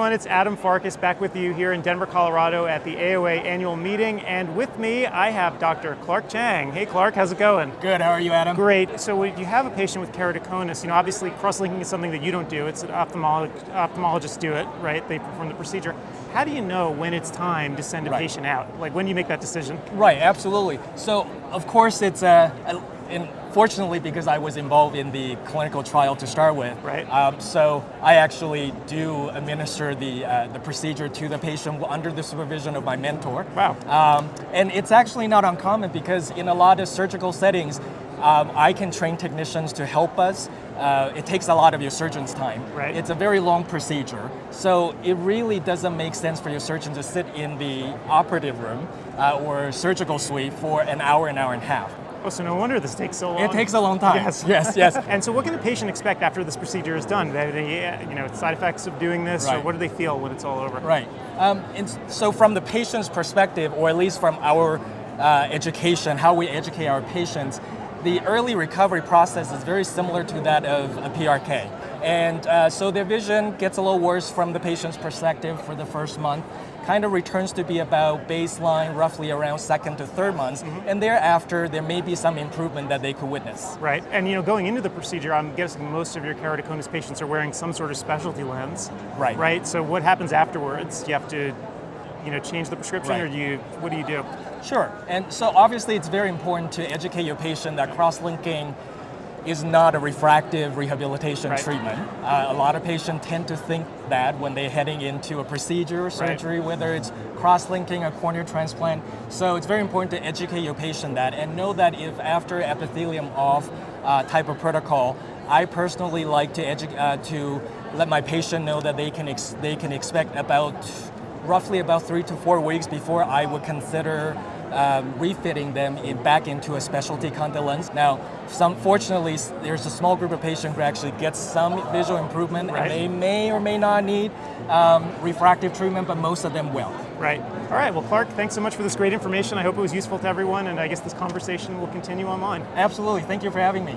everyone, it's Adam Farkas back with you here in Denver, Colorado at the AOA annual meeting, and with me I have Dr. Clark Chang. Hey Clark, how's it going? Good, how are you, Adam? Great. So you have a patient with keratoconus. Obviously cross-linking is something that you don't do. It's an ophthalmologists do it, right? They perform the procedure. How do you know when it's time to send a patient out? Like when do you make that decision? Right, absolutely. So of course it's fortunately, because I was involved in the clinical trial to start with, so I actually do administer the procedure to the patient under the supervision of my mentor. Wow. And it's actually not uncommon because in a lot of surgical settings, I can train technicians to help us. It takes a lot of your surgeon's time. Right. It's a very long procedure, so it really doesn't make sense for your surgeon to sit in the operative room or surgical suite for an hour and a half. Oh, so no wonder this takes so long. It takes a long time. Yes. And so what can the patient expect after this procedure is done? Any side effects of doing this, or what do they feel when it's all over? Right. And so from the patient's perspective, or at least from our education, how we educate our patients, the early recovery process is very similar to that of a PRK. And so their vision gets a little worse from the patient's perspective for the first month, kind of returns to be about baseline roughly around second to third months, and thereafter there may be some improvement that they could witness. Right, and going into the procedure, I'm guessing most of your keratoconus patients are wearing some sort of specialty lens. Right, so what happens afterwards? Do you have to change the prescription, or what do you do? Sure, and so obviously it's very important to educate your patient that cross-linking is not a refractive rehabilitation treatment. A lot of patients tend to think that when they're heading into a procedure or surgery, whether it's cross-linking a corneal transplant. So it's very important to educate your patient that, and know that if after epithelium off type of protocol, I personally like to let my patient know that they can expect roughly about 3 to 4 weeks before I would consider refitting them back into a specialty contact lens. Now, fortunately, there's a small group of patients who actually get some visual improvement, and they may or may not need refractive treatment, but most of them will. Right. All right. Well, Clark, thanks so much for this great information. I hope it was useful to everyone, and I guess this conversation will continue online. Absolutely. Thank you for having me.